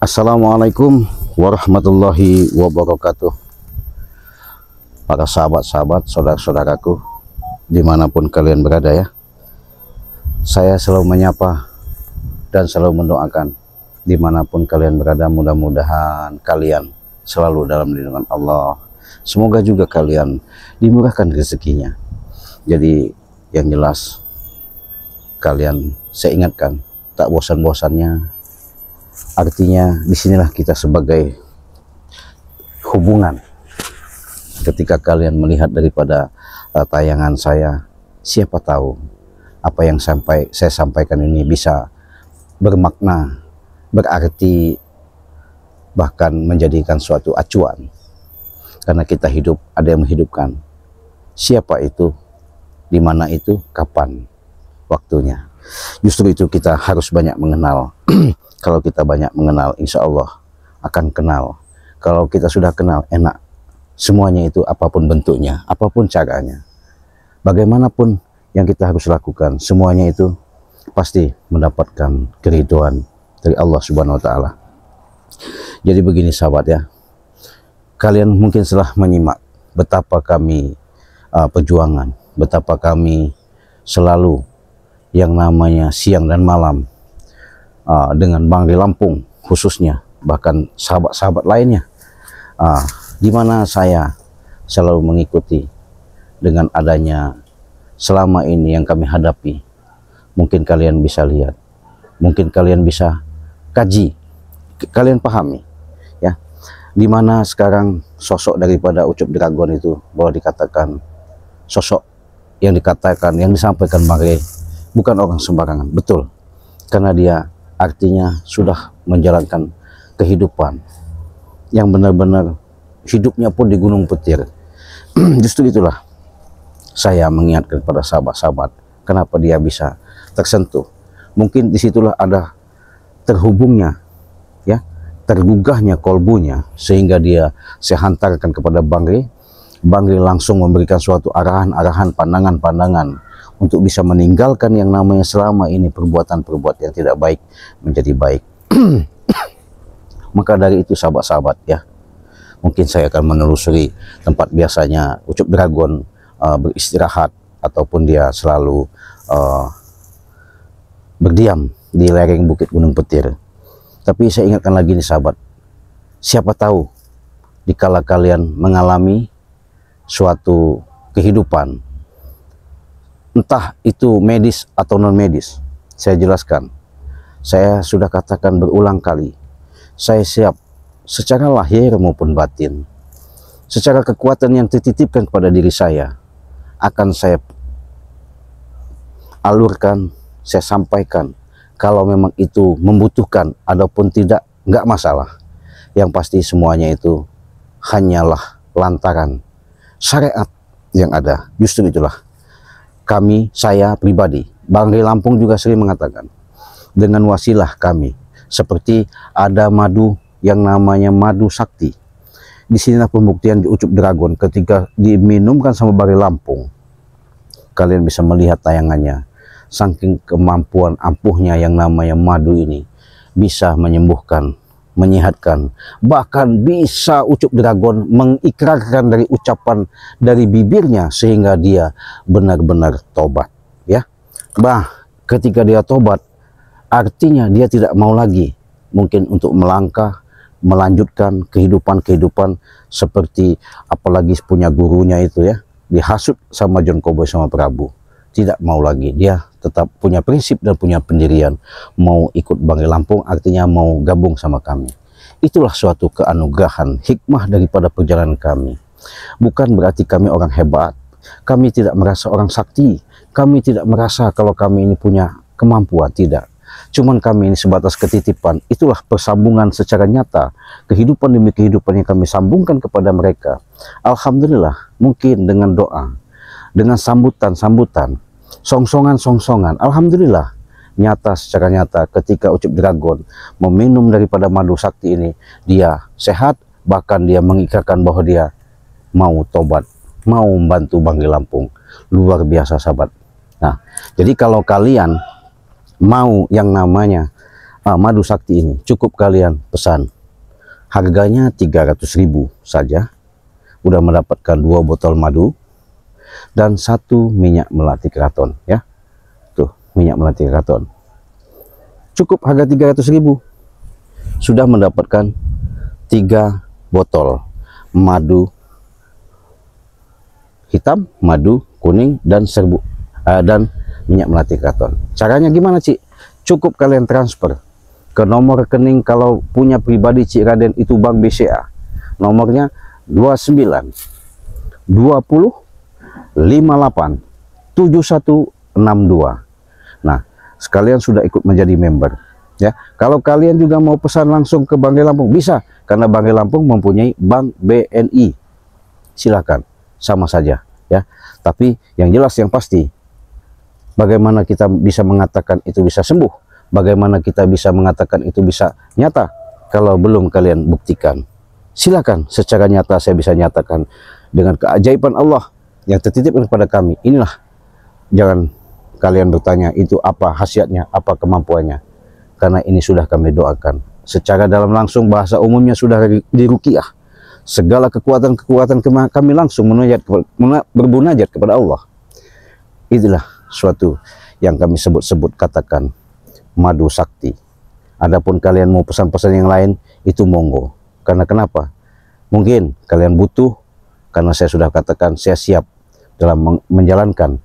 Assalamualaikum warahmatullahi wabarakatuh. Para sahabat-sahabat, saudara-saudaraku, dimanapun kalian berada ya, saya selalu menyapa dan selalu mendoakan dimanapun kalian berada, mudah-mudahan kalian selalu dalam lindungan Allah. Semoga juga kalian dimurahkan rezekinya. Jadi yang jelas, kalian saya ingatkan, tak bosan-bosannya. Artinya disinilah kita sebagai hubungan. Ketika kalian melihat daripada tayangan saya, siapa tahu apa yang saya sampaikan ini bisa bermakna, berarti, bahkan menjadikan suatu acuan. Karena kita hidup, ada yang menghidupkan. Siapa itu, di mana itu, kapan waktunya. Justru itu kita harus banyak mengenal. Kalau kita banyak mengenal, insya Allah akan kenal. Kalau kita sudah kenal, enak. Semuanya itu apapun bentuknya, apapun caranya, bagaimanapun yang kita harus lakukan, semuanya itu pasti mendapatkan keridhaan dari Allah Subhanahu wa Ta'ala. Jadi begini sahabat ya, kalian mungkin setelah menyimak betapa kami perjuangan, betapa kami selalu yang namanya siang dan malam dengan Bang di Lampung khususnya, bahkan sahabat-sahabat lainnya, di mana saya selalu mengikuti dengan adanya selama ini yang kami hadapi. Mungkin kalian bisa lihat, mungkin kalian bisa kaji, kalian pahami ya, di mana sekarang sosok daripada Ucup Dragon itu boleh dikatakan sosok yang dikatakan, yang disampaikan Bang Rey bukan orang sembarangan, betul, karena dia artinya sudah menjalankan kehidupan yang benar-benar hidupnya pun di gunung petir. Justru itulah saya mengingatkan pada sahabat-sahabat, kenapa dia bisa tersentuh. Mungkin disitulah ada terhubungnya ya, tergugahnya kolbunya, sehingga dia saya hantarkan kepada Bang Rey. Bang Rey langsung memberikan suatu arahan-arahan, pandangan-pandangan untuk bisa meninggalkan yang namanya selama ini perbuatan-perbuatan yang tidak baik menjadi baik. Maka dari itu sahabat-sahabat ya, mungkin saya akan menelusuri tempat biasanya Ucup Dragon beristirahat, ataupun dia selalu berdiam di lereng Bukit Gunung Petir. Tapi saya ingatkan lagi nih sahabat, siapa tahu dikala kalian mengalami suatu kehidupan, entah itu medis atau non medis, saya jelaskan, saya sudah katakan berulang kali, saya siap secara lahir maupun batin, secara kekuatan yang dititipkan kepada diri saya, akan saya alurkan, saya sampaikan. Kalau memang itu membutuhkan ataupun tidak, nggak masalah. Yang pasti semuanya itu hanyalah lantaran syariat yang ada. Justru itulah kami, saya pribadi, Bang Rey Lampung juga sering mengatakan, dengan wasilah kami, seperti ada madu yang namanya madu sakti. Disinilah pembuktian di Ucup Dragon ketika diminumkan sama Bang Rey Lampung. Kalian bisa melihat tayangannya, saking kemampuan ampuhnya yang namanya madu ini bisa menyembuhkan, menyehatkan, bahkan bisa Ucup Dragon mengikrarkan dari ucapan dari bibirnya sehingga dia benar-benar tobat ya. Ketika dia tobat, artinya dia tidak mau lagi mungkin untuk melangkah, melanjutkan kehidupan seperti apalagi punya gurunya itu ya, dihasut sama John Cowboy sama Prabu. Tidak mau lagi, dia tetap punya prinsip dan punya pendirian, mau ikut Bang Rey Lampung, artinya mau gabung sama kami. Itulah suatu keanugerahan, hikmah daripada perjalanan kami. Bukan berarti kami orang hebat, kami tidak merasa orang sakti, kami tidak merasa kalau kami ini punya kemampuan, tidak. Cuman kami ini sebatas ketitipan. Itulah persambungan secara nyata, kehidupan demi kehidupan yang kami sambungkan kepada mereka. Alhamdulillah, mungkin dengan doa, dengan sambutan-sambutan, songsongan-songsongan, alhamdulillah, nyata, secara nyata ketika Ucup Dragon meminum daripada madu sakti ini, dia sehat, bahkan dia mengikrarkan bahwa dia mau tobat, mau membantu Bang Rey Lampung. Luar biasa sahabat. Nah, jadi kalau kalian mau yang namanya madu sakti ini cukup kalian pesan. Harganya 300.000 saja. Udah mendapatkan 2 botol madu dan 1 minyak melati keraton ya. Tuh, minyak melati keraton. Cukup harga 300.000. Sudah mendapatkan 3 botol madu hitam, madu kuning dan serbuk dan minyak melati keraton. Caranya gimana, Cik? Cukup kalian transfer ke nomor rekening kalau punya pribadi Cik Raden itu Bank BCA. Nomornya 29 20 58 7162. Nah, sekalian sudah ikut menjadi member ya. Kalau kalian juga mau pesan langsung ke Banggai Lampung bisa, karena Banggai Lampung mempunyai Bank BNI. Silakan, sama saja ya. Tapi yang jelas yang pasti, bagaimana kita bisa mengatakan itu bisa sembuh? Bagaimana kita bisa mengatakan itu bisa nyata kalau belum kalian buktikan? Silakan, secara nyata saya bisa nyatakan dengan keajaiban Allah yang tertitip kepada kami. Inilah, jangan kalian bertanya itu apa khasiatnya, apa kemampuannya, karena ini sudah kami doakan secara dalam langsung, bahasa umumnya sudah diruqyah. Segala kekuatan-kekuatan kami langsung berbunajat kepada Allah. Itulah suatu yang kami sebut-sebut katakan madu sakti. Adapun kalian mau pesan-pesan yang lain itu monggo. Karena kenapa? Mungkin kalian butuh, karena saya sudah katakan saya siap dalam menjalankan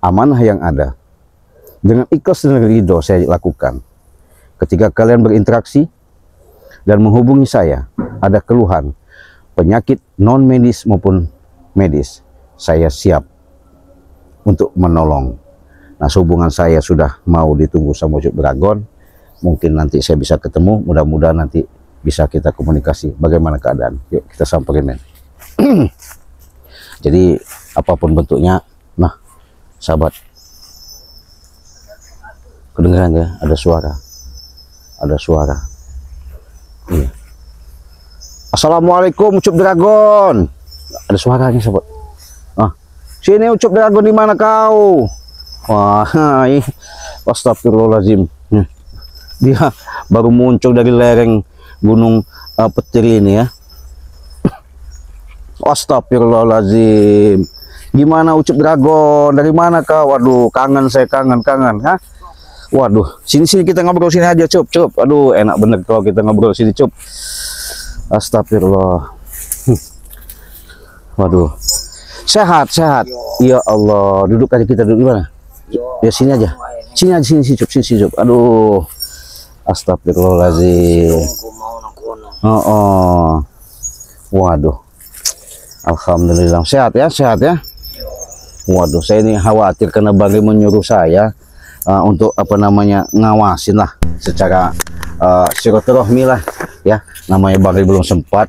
amanah yang ada. Dengan ikhlas dan ridho saya lakukan. Ketika kalian berinteraksi dan menghubungi saya, ada keluhan, penyakit non medis maupun medis, saya siap untuk menolong. Nah, hubungan saya sudah mau ditunggu sama Ucup Dragon. Mungkin nanti saya bisa ketemu, mudah-mudahan nanti bisa kita komunikasi bagaimana keadaan. Yuk kita samperin. Jadi apapun bentuknya, nah sahabat, kedengaran ya, ada suara. Iya. Assalamualaikum Ucup Dragon. Ada suaranya sahabat. Sini Ucup Dragon, di mana kau? Wah, astagfirullahaladzim. Dia baru muncul dari lereng Gunung Petir ini ya. Astagfirullahaladzim. Gimana Ucup Dragon? Dari mana kau? Waduh, kangen saya, kangen. Hah? Waduh, sini kita ngobrol sini aja, Cup. Aduh, enak bener kalau kita ngobrol sini, Cup. Astagfirullah. Waduh. Sehat. Ya Allah, duduk aja, kita duduk di mana? Ya sini aja. Sini, Cup. Aduh. Astagfirullahaladzim. Waduh. Alhamdulillah. Sehat ya. Waduh, saya ini khawatir karena Banggai menyuruh saya untuk ngawasin lah secara silaturahmi lah ya. Namanya Banggai belum sempat.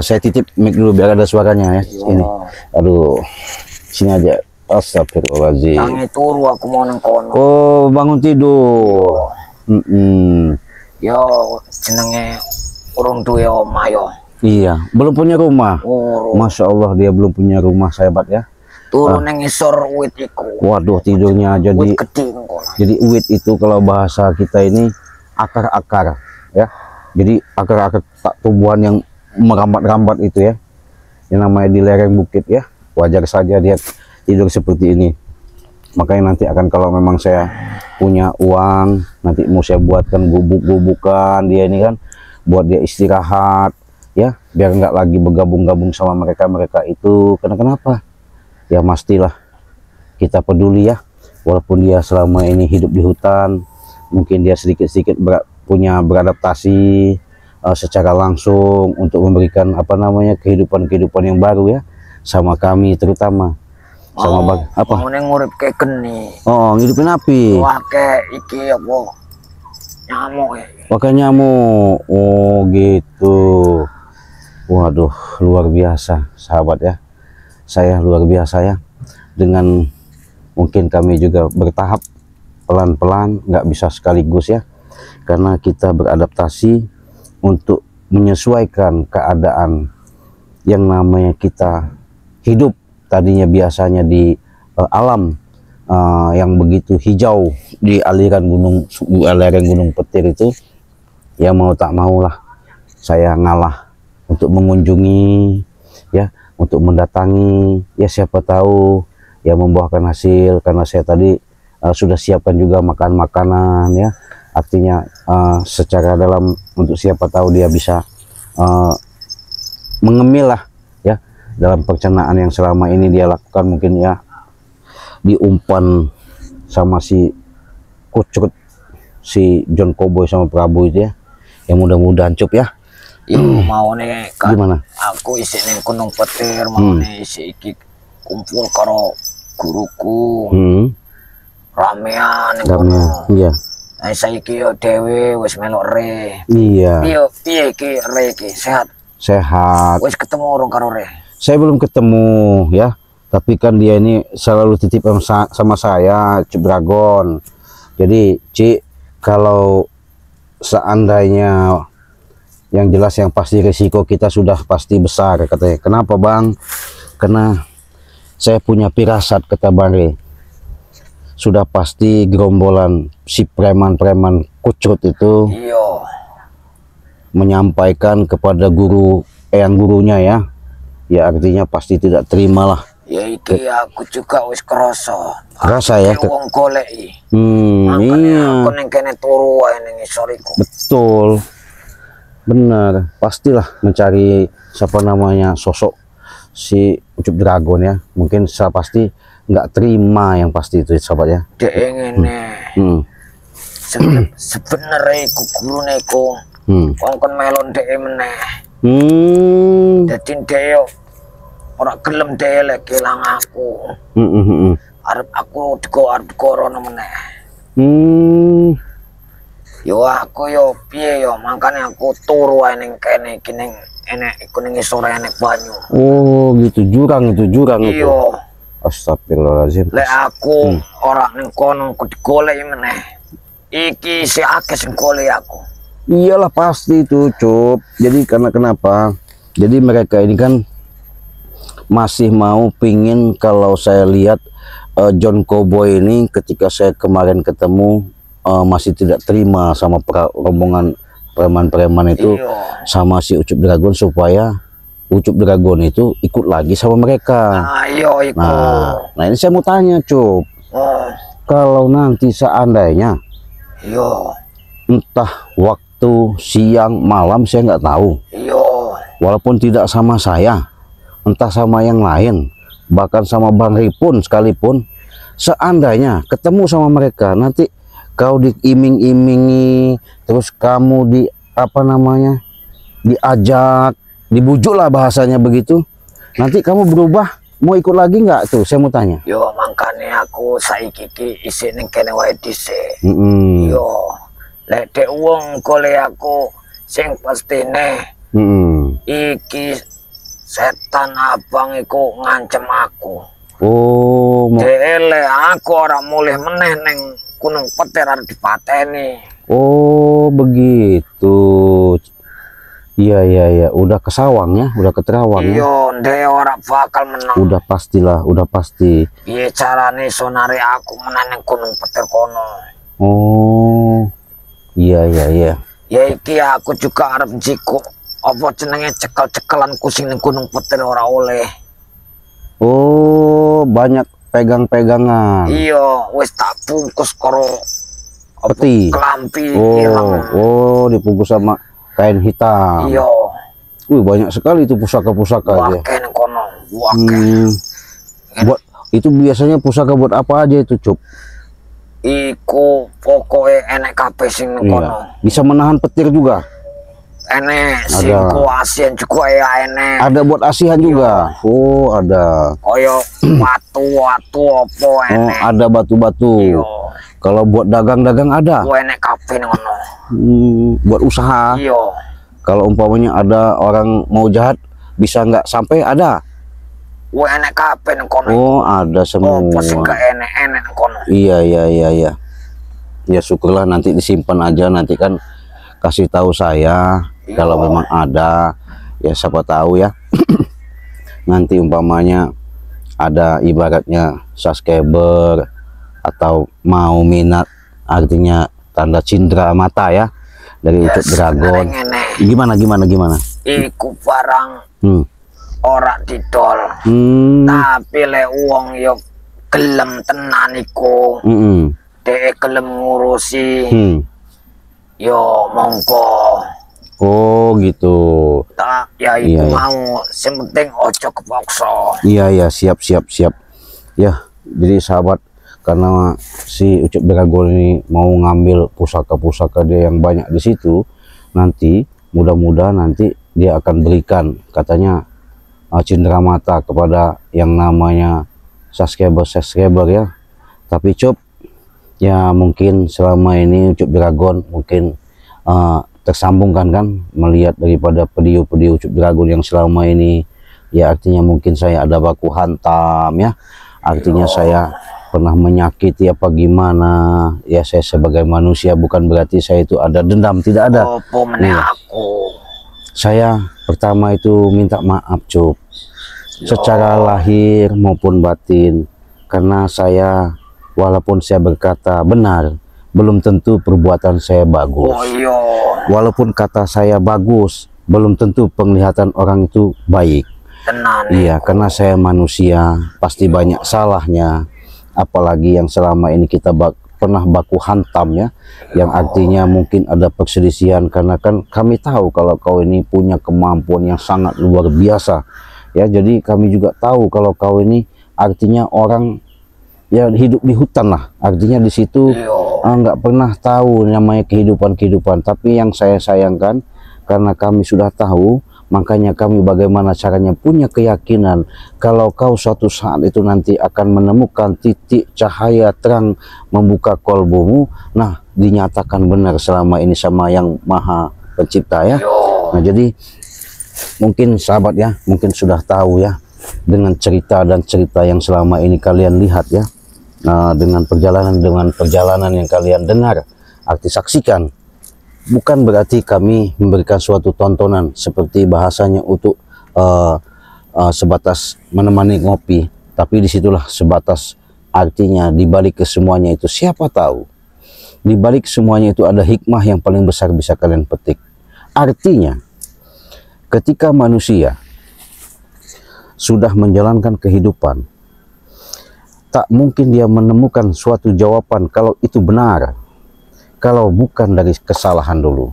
Saya titip mic dulu biar ada suaranya ya. Ini. Aduh. Sini aja. Astagfirullahaladzim. Tangi turu aku mau nang kono. Oh, bangun tidur. Yo jenenge urung duwe omah yo. Iya, belum punya rumah. Masya Allah, dia belum punya rumah, sahabat ya. Turun nang isor wit iku. Waduh, tidurnya jadi jadi wit itu kalau bahasa kita ini akar-akar ya. Jadi akar-akar tumbuhan yang merambat-rambat itu ya. Yang namanya di lereng bukit ya. Wajar saja dia tidur seperti ini. Makanya nanti akan, kalau memang saya punya uang, nanti mau saya buatkan gubuk-gubukan dia ini kan, buat dia istirahat ya, biar nggak lagi bergabung-gabung sama mereka itu. Kenapa? Ya pastilah kita peduli ya, walaupun dia selama ini hidup di hutan, mungkin dia sedikit-sedikit punya beradaptasi secara langsung untuk memberikan kehidupan yang baru ya, sama kami terutama. Sama apa? Ngurip kayak geni. Oh, ngidupin api. Wah, kayak iki apa? Nyamuk ya. Pakai nyamuk. Oh, gitu. Waduh, luar biasa, sahabat ya. Saya luar biasa ya. Dengan mungkin kami juga bertahap, pelan-pelan, nggak bisa sekaligus ya. Karena kita beradaptasi untuk menyesuaikan keadaan yang namanya kita hidup. Tadinya biasanya di alam, yang begitu hijau di aliran Gunung Petir itu, ya mau tak maulah saya ngalah untuk mengunjungi, ya, untuk mendatangi, ya siapa tahu ya membuahkan hasil, karena saya tadi sudah siapkan juga makanan ya, artinya secara dalam untuk siapa tahu dia bisa mengemil lah ya dalam pencernaan yang selama ini dia lakukan, mungkin ya diumpan sama si kucrut, si John Cowboy sama Prabu itu ya. Yang mudah-mudahan Cup ya. Yo mau nih kan. Gimana? Aku isi ning Gunung Petir mau nih isi iki kumpul karo guruku. Ramean ning kono. Iya. Nah saiki yo dhewe wis melok re. Iya. Piye ki re ki sehat? Sehat. Wis ketemu orang karo re? Saya belum ketemu ya. Tapi kan dia ini selalu titip sama saya, Cik Dragon. Jadi Cik, kalau seandainya yang jelas yang pasti risiko kita sudah pasti besar katanya. Kenapa Bang? Karena saya punya firasat, kata Bare. Sudah pasti gerombolan si preman-preman kucrut itu menyampaikan kepada guru yang gurunya ya. Ya artinya pasti tidak terimalah. Ya iki aku juga wis kerasa. Kerasa ya. Wong goleki. Iya. Aku ning kene turu wae ning isor iku. Betul. Benar, pastilah mencari siapa namanya sosok si Ucup Dragon ya. Mungkin saya pasti nggak terima yang pasti itu sahabat ya. Dek ngene. Sebenarnya iku gurune iku. Kon melon dek meneh. Dadi dek yo ora gelem dek lek ilang aku. Arep aku arep korono meneh. Yo aku yo piye yo makanya aku turu ae ning kene iki ning enek iku ning sore enek banyu. Oh gitu, jurang itu. Iya. Astagfirullahaladzim. Lek aku ora ning kono aku digoleki meneh. Iki si akeh sing golek aku. Iyalah pasti itu Cup. Jadi karena kenapa? Jadi mereka ini kan masih mau pingin, kalau saya lihat John Cowboy ini ketika saya kemarin ketemu masih tidak terima sama rombongan preman-preman itu. Sama si Ucup Dragon, supaya Ucup Dragon itu ikut lagi sama mereka. Nah ini saya mau tanya Cup, kalau nanti seandainya entah waktu siang malam saya nggak tahu, walaupun tidak sama saya, entah sama yang lain, bahkan sama Bang Ripun sekalipun, seandainya ketemu sama mereka, nanti kau diiming-imingi, terus kamu diajak, dibujuk lah bahasanya begitu, nanti kamu berubah mau ikut lagi nggak tuh? Saya mau tanya. Yo makanya aku saiki ki isi ning kene wae dhisik. Yo lek dek wong golek aku sing pastine iki setan abang iku ngancem aku. Oh, dele aku ora mulih meneh ning Gunung Petir arep dipateni. Oh begitu. Iya, udah ke Sawang ya, udah ke Terawang ya. Iya, ndek ora bakal menang. Udah pastilah, udah pasti. Piye carane sonare aku menang ning Gunung Petir kono? Oh, iya. Ya iki aku juga arep njikuk apa jenenge cekel-cekelan kusing ning Gunung Petir ora oleh. Oh, banyak pegang-pegangan. Iya, wis tak bungkus karo peti. Kelampi. Oh, dibungkus sama kain hitam. Iya. Wih, banyak sekali itu pusaka-pusaka aja. Wakeh ning kono, Buat itu biasanya pusaka buat apa aja itu, Cup? Iku pokoknya enek kabeh sing ning kono. Bisa menahan petir juga. Enek sing asian juga ya enek. Ada buat asihan juga. Oh, ada. Koyo watu-watu apa enek. Oh, ada batu-batu. Kalau buat dagang-dagang ada. Enek kabeh ning kono. Buat usaha. Iya. Kalau umpamanya ada orang mau jahat bisa nggak sampai, ada. Enek kabeh ning kono. Oh, ada semua. Oh, sing gak enek-enek ning kono. Iya. Ya syukurlah, nanti disimpan aja, nanti kan kasih tahu saya. Kalau memang ada, ya siapa tahu ya. Nanti umpamanya ada ibaratnya subscriber atau mau minat, artinya tanda cindera mata ya dari Ucup Dragon. Gimana? Iku barang ora didol. Tapi le wong yo gelem tenan iku. Dek gelem ngurusi. Yo monggo. Oh gitu. Tak ya iku mau, sing penting ojo kepaksa. Iya siap. Ya, jadi sahabat, karena si Ucup Dragon ini mau ngambil pusaka-pusaka dia yang banyak di situ, nanti mudah-mudahan nanti dia akan berikan katanya cindera mata kepada yang namanya subscriber ya. Tapi Cup, ya mungkin selama ini Ucup Dragon mungkin tersambungkan kan melihat daripada video Ucup Dragon yang selama ini, ya artinya mungkin saya ada baku hantam ya, artinya saya pernah menyakiti apa gimana ya. Saya sebagai manusia bukan berarti saya itu ada dendam, tidak ada. Saya pertama itu minta maaf Cup, secara lahir maupun batin, karena saya walaupun saya berkata benar, belum tentu perbuatan saya bagus. Walaupun kata saya bagus, belum tentu penglihatan orang itu baik. Iya, karena saya manusia, pasti banyak salahnya. Apalagi yang selama ini kita pernah baku hantam ya, yang artinya mungkin ada perselisihan, karena kan kami tahu kalau kau ini punya kemampuan yang sangat luar biasa ya. Jadi kami juga tahu kalau kau ini artinya orang ya hidup di hutan lah, artinya di situ nggak pernah tahu namanya kehidupan. Tapi yang saya sayangkan, karena kami sudah tahu, makanya kami bagaimana caranya punya keyakinan kalau kau suatu saat itu nanti akan menemukan titik cahaya terang membuka kolbumu. Nah, dinyatakan benar selama ini sama yang Maha Pencipta ya. Nah, jadi mungkin sahabat ya, mungkin sudah tahu ya dengan cerita yang selama ini kalian lihat ya. Dengan perjalanan yang kalian dengar, arti saksikan, bukan berarti kami memberikan suatu tontonan seperti bahasanya untuk sebatas menemani ngopi, tapi disitulah sebatas artinya dibalik kesemuanya itu, siapa tahu dibalik semuanya itu ada hikmah yang paling besar bisa kalian petik. Artinya ketika manusia sudah menjalankan kehidupan, tak mungkin dia menemukan suatu jawaban kalau itu benar, kalau bukan dari kesalahan dulu.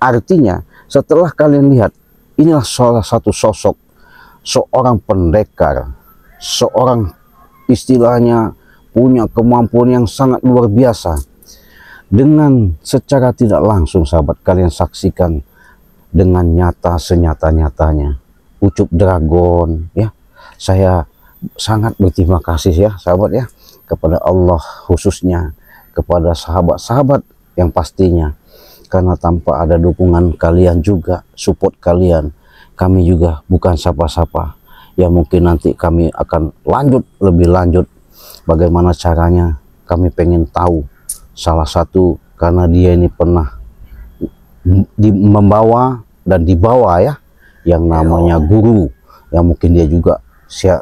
Artinya setelah kalian lihat, inilah salah satu sosok seorang pendekar, seorang istilahnya punya kemampuan yang sangat luar biasa. Dengan secara tidak langsung sahabat, kalian saksikan dengan nyata senyata-nyatanya Ucup Dragon ya. Saya sangat berterima kasih ya sahabat ya, kepada Allah khususnya, kepada sahabat-sahabat yang pastinya, karena tanpa ada dukungan kalian juga, support kalian, kami juga bukan siapa-siapa. Ya mungkin nanti kami akan lebih lanjut bagaimana caranya. Kami pengen tahu, salah satu karena dia ini pernah membawa dan dibawa ya yang namanya guru, yang mungkin dia juga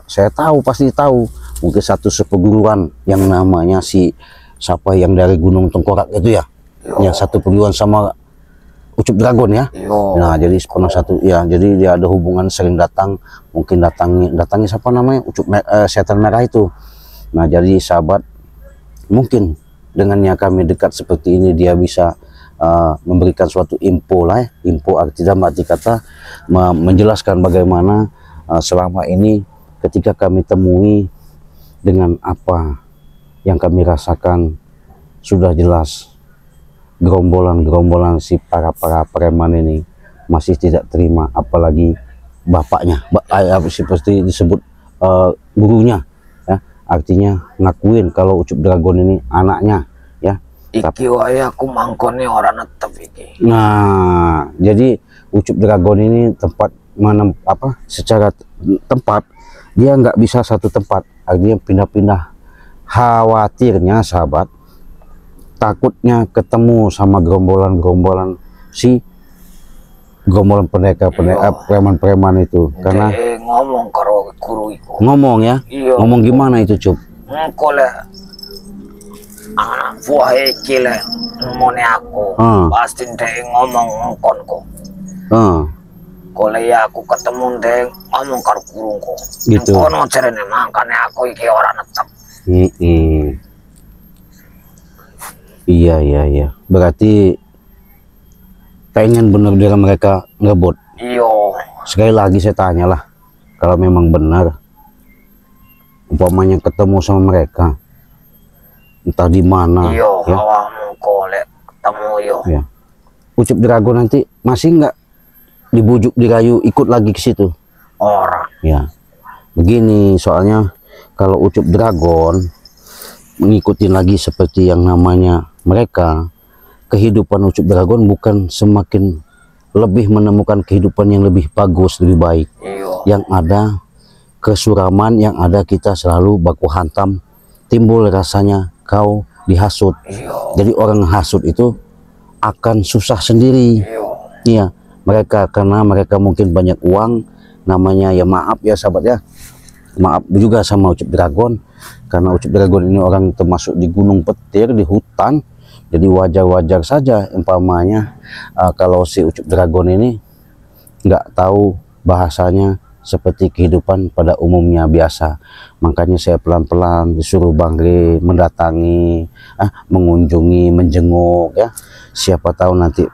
saya tahu, pasti tahu, mungkin satu seperguruan yang namanya siapa yang dari Gunung Tengkorak itu ya, yang satu perguruan sama Ucup Dragon ya. Nah, jadi pernah satu ya, jadi dia ada hubungan, sering datang, mungkin datangi siapa namanya setan merah itu. Nah, jadi sahabat, mungkin dengannya kami dekat seperti ini, dia bisa memberikan suatu info lah ya, info arti kata menjelaskan bagaimana selama ini ketika kami temui dengan apa yang kami rasakan, sudah jelas gerombolan si para preman ini masih tidak terima, apalagi bapaknya, seperti disebut gurunya ya, artinya ngakuin kalau Ucup Dragon ini anaknya ya. Iki wae aku mangkone ora netep iki. Nah, jadi Ucup Dragon ini tempat mana secara tempat dia nggak bisa satu tempat, artinya pindah-pindah. Khawatirnya sahabat, takutnya ketemu sama gerombolan preman-preman itu, karena ngomong karo guru itu. Ngomong ya? Ngomong gimana itu Cup? anak buah iki lek nemoni aku pasti ndek ngomong ngkonku. Kole ya aku ketemu ndek ngomong karo gurungku. Gitu. Kono jarene makane aku iki ora netep. Iya. Berarti pengen bener-bener mereka ngebut. Iya. Sekali lagi saya tanyalah, kalau memang benar umpamanya ketemu sama mereka entah di mana ya, awakmu golek ketemu ya. Ucup Dragon nanti masih nggak dibujuk dirayu ikut lagi ke situ? Orang ya begini, soalnya kalau Ucup Dragon mengikuti lagi seperti yang namanya mereka, kehidupan Ucup Dragon bukan semakin lebih menemukan kehidupan yang lebih bagus, lebih baik. Yang ada kesuraman, yang ada kita selalu baku hantam, timbul rasanya kau dihasut. Jadi orang hasut itu akan susah sendiri. Iya, mereka karena mereka mungkin banyak uang, namanya ya maaf ya sahabat ya, maaf juga sama Ucup Dragon, karena Ucup Dragon ini orang termasuk di gunung petir, di hutan. Jadi wajar-wajar saja umpamanya kalau si Ucup Dragon ini nggak tahu bahasanya seperti kehidupan pada umumnya biasa. Makanya saya pelan-pelan disuruh Bang Re mendatangi, mengunjungi, menjenguk ya. Siapa tahu nanti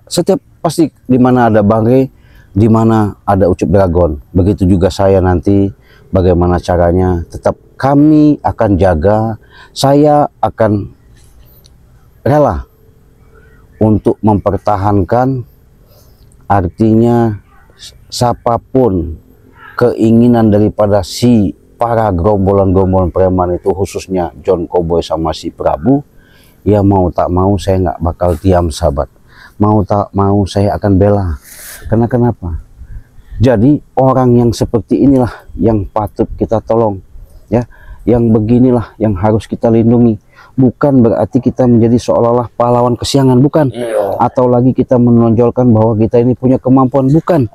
setiap pasti di mana ada Bang Re, di mana ada Ucup Dragon. Begitu juga saya nanti, bagaimana caranya tetap kami akan jaga, saya akan rela untuk mempertahankan, artinya siapapun keinginan daripada si para gerombolan-gerombolan preman itu, khususnya John Cowboy sama si Prabu, ya mau tak mau saya nggak bakal diam sahabat, mau tak mau saya akan bela. Karena kenapa? Jadi orang yang seperti inilah yang patut kita tolong ya, yang beginilah yang harus kita lindungi. Bukan berarti kita menjadi seolah-olah pahlawan kesiangan, bukan. Atau lagi kita menonjolkan bahwa kita ini punya kemampuan, bukan.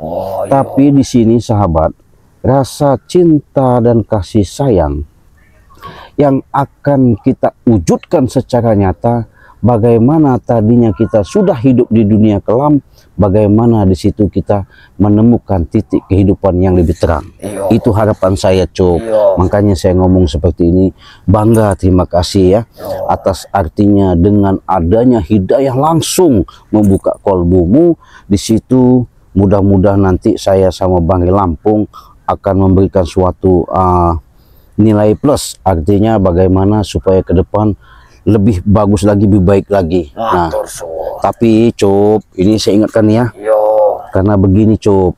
Tapi di sini sahabat, rasa cinta dan kasih sayang yang akan kita wujudkan secara nyata. Bagaimana tadinya kita sudah hidup di dunia kelam, bagaimana di situ kita menemukan titik kehidupan yang lebih terang. Itu harapan saya, Cuk. Makanya saya ngomong seperti ini, bangga, terima kasih ya atas artinya dengan adanya hidayah langsung membuka kolbumu di situ. Mudah-mudahan nanti saya sama Bang Re Lampung akan memberikan suatu nilai plus, artinya bagaimana supaya ke depan lebih bagus lagi, lebih baik lagi. Nah, tapi Cup, ini saya ingatkan ya, karena begini Cup,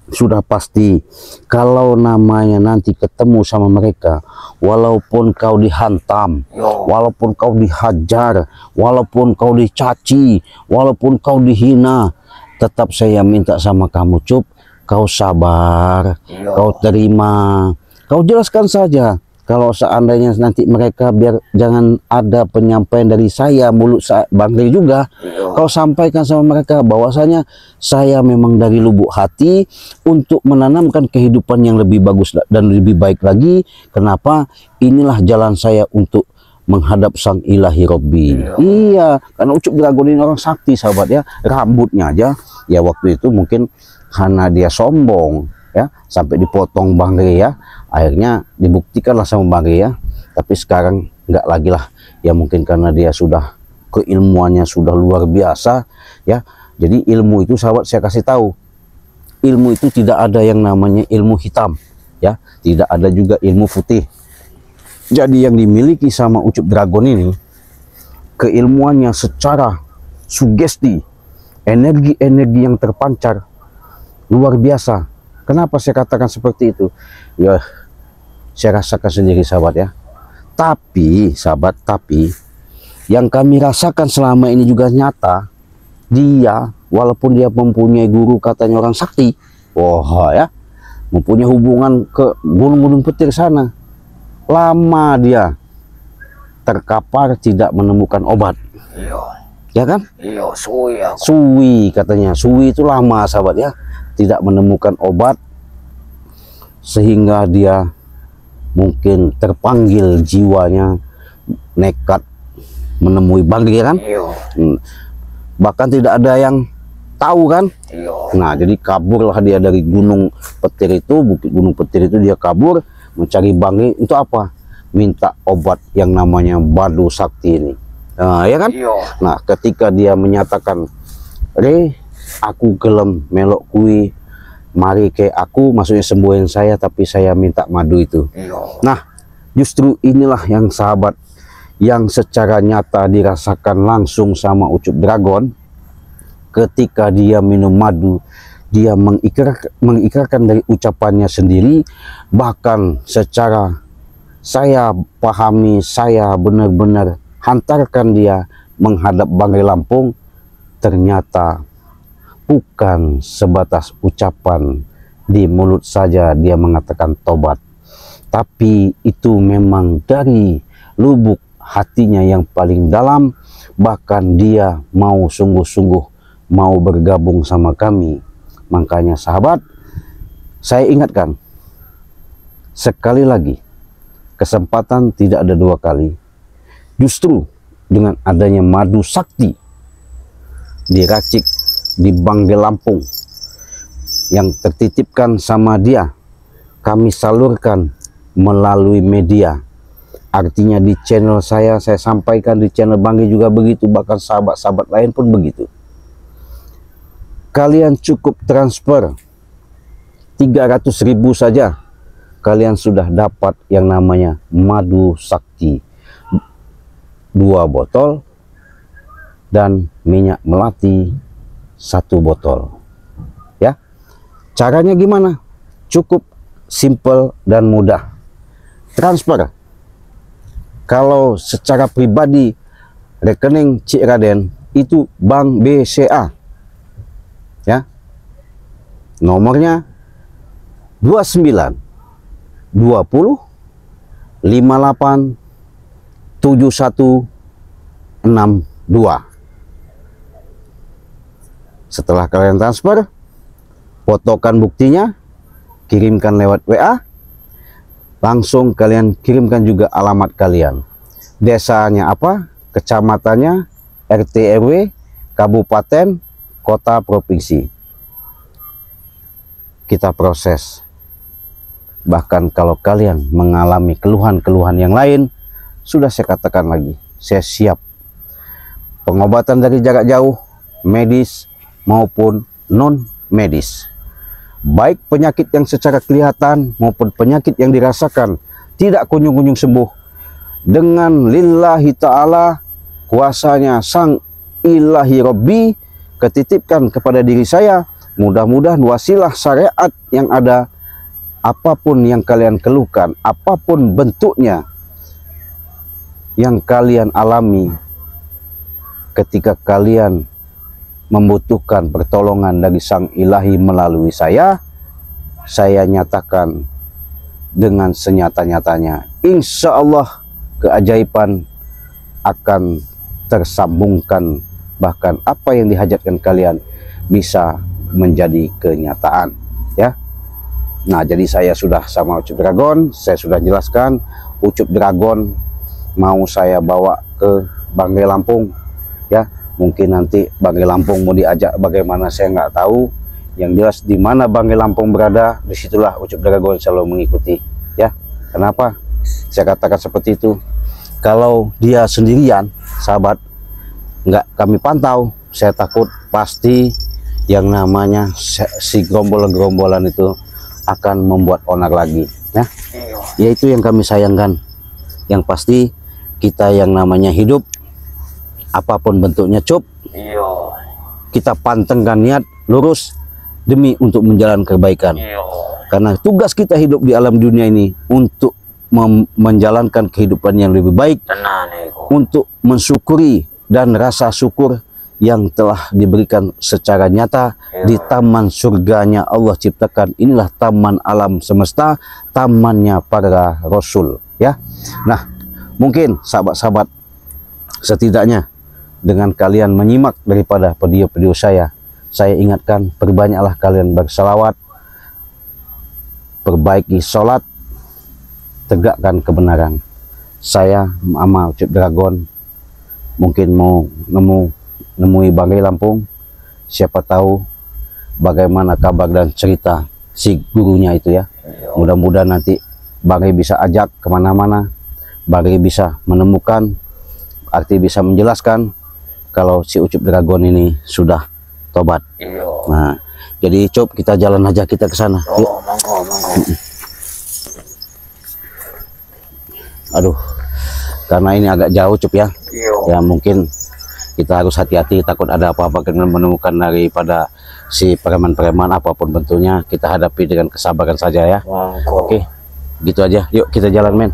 sudah pasti kalau namanya nanti ketemu sama mereka, walaupun kau dihantam, walaupun kau dihajar, walaupun kau dicaci, walaupun kau dihina, tetap saya minta sama kamu Cup, kau sabar, kau terima, kau jelaskan saja. Kalau seandainya nanti mereka, biar jangan ada penyampaian dari saya, mulut Bang Re juga, kau sampaikan sama mereka bahwasanya saya memang dari lubuk hati untuk menanamkan kehidupan yang lebih bagus dan lebih baik lagi. Kenapa? Inilah jalan saya untuk menghadap sang ilahi Robbi. Iya, karena Ucup Dragon ini orang sakti sahabat ya, rambutnya aja ya waktu itu mungkin karena dia sombong ya, sampai dipotong Bang Re ya, akhirnya dibuktikanlah sama Bang Re ya. Tapi sekarang nggak lagi lah ya, mungkin karena dia sudah keilmuannya sudah luar biasa ya. Jadi ilmu itu sahabat, saya kasih tahu, ilmu itu tidak ada yang namanya ilmu hitam ya, tidak ada juga ilmu putih. Jadi yang dimiliki sama Ucup Dragon ini, keilmuannya secara sugesti, energi-energi yang terpancar luar biasa. Kenapa saya katakan seperti itu? Ya, saya rasakan sendiri sahabat ya. Tapi sahabat, tapi yang kami rasakan selama ini juga nyata. Dia walaupun dia mempunyai guru katanya orang sakti, ya, mempunyai hubungan ke gunung-gunung petir sana, lama dia terkapar tidak menemukan obat. Ya kan? Suwi katanya, suwi itu lama sahabat ya, tidak menemukan obat, sehingga dia mungkin terpanggil jiwanya nekat menemui Bangge kan. Bahkan tidak ada yang tahu kan. Nah, jadi kaburlah dia dari Gunung Petir itu, Bukit Gunung Petir itu, dia kabur mencari Bangge. Untuk apa? Minta obat yang namanya Madu Sakti ini. Nah, ya kan? Nah, ketika dia menyatakan, "Re, aku gelem melok kui, mari ke aku," maksudnya sembuhin saya, tapi saya minta madu itu. Nah, justru inilah yang sahabat, yang secara nyata dirasakan langsung sama Ucup Dragon. Ketika dia minum madu, dia mengikrarkan dari ucapannya sendiri, bahkan secara saya pahami, saya benar-benar hantarkan dia menghadap Bangge Lampung. Ternyata bukan sebatas ucapan di mulut saja dia mengatakan tobat, tapi itu memang dari lubuk hatinya yang paling dalam. Bahkan dia mau sungguh-sungguh mau bergabung sama kami. Makanya sahabat, saya ingatkan sekali lagi, kesempatan tidak ada dua kali. Justru dengan adanya Madu Sakti diracik di Bangge Lampung yang tertitipkan sama dia, kami salurkan melalui media. Artinya di channel saya sampaikan, di channel Bangge juga begitu, bahkan sahabat-sahabat lain pun begitu. Kalian cukup transfer 300.000 saja, kalian sudah dapat yang namanya Madu Sakti 2 botol dan minyak melati 1 botol. Ya, caranya gimana? Cukup simple dan mudah. Transfer, kalau secara pribadi rekening Cik Raden itu Bank BCA, ya, nomornya 29 20 58 71 62. Setelah kalian transfer, fotokan buktinya, kirimkan lewat WA. Langsung kalian kirimkan juga alamat kalian, desanya apa, kecamatannya, RT RW, kabupaten, kota, provinsi. Kita proses. Bahkan kalau kalian mengalami keluhan-keluhan yang lain, sudah saya katakan lagi, saya siap. Pengobatan dari jarak jauh, medis maupun non medis. Baik penyakit yang secara kelihatan maupun penyakit yang dirasakan tidak kunjung-kunjung sembuh, dengan lillahi ta'ala kuasanya Sang Ilahi Rabbi ketitipkan kepada diri saya, mudah-mudahan wasilah syariat yang ada, apapun yang kalian keluhkan, apapun bentuknya yang kalian alami, ketika kalian membutuhkan pertolongan dari Sang Ilahi melalui saya nyatakan dengan senyata-nyatanya, insya Allah keajaiban akan tersambungkan, bahkan apa yang dihajatkan kalian bisa menjadi kenyataan, ya. Nah, jadi saya sudah sama Ucup Dragon, saya sudah jelaskan, Ucup Dragon mau saya bawa ke Bangge Lampung, ya. Mungkin nanti Bangge Lampung mau diajak bagaimana saya nggak tahu. Yang jelas di mana Bangge Lampung berada, disitulah Ucup Dragon selalu mengikuti, ya. Kenapa saya katakan seperti itu? Kalau dia sendirian, sahabat, nggak kami pantau, saya takut pasti yang namanya si gerombolan-gerombolan itu akan membuat onar lagi, ya. Yaitu yang kami sayangkan. Yang pasti kita yang namanya hidup, apapun bentuknya, Cup, kita pantengkan niat lurus demi untuk menjalankan kebaikan. Karena tugas kita hidup di alam dunia ini untuk menjalankan kehidupan yang lebih baik, untuk mensyukuri dan rasa syukur yang telah diberikan secara nyata di taman surganya Allah ciptakan. Inilah taman alam semesta, tamannya para rasul, ya. Nah, mungkin sahabat-sahabat, setidaknya dengan kalian menyimak daripada video-video saya ingatkan, perbanyaklah kalian bersalawat, perbaiki sholat, tegakkan kebenaran. saya sama Ucup Dragon mungkin mau nemui Banggai Lampung. Siapa tahu bagaimana kabar dan cerita si gurunya itu ya. Mudah-mudahan nanti Banggai bisa ajak kemana-mana, Banggai bisa menemukan, arti bisa menjelaskan kalau si Ucup Dragon ini sudah tobat. Nah, jadi Cup, kita jalan aja, kita ke sana. Yuk. Monggo. Aduh, karena ini agak jauh Cup ya. Ya mungkin kita harus hati-hati, takut ada apa-apa dengan menemukan daripada si preman-preman apapun bentuknya. Kita hadapi dengan kesabaran saja ya. Oke, gitu aja. Yuk kita jalan men.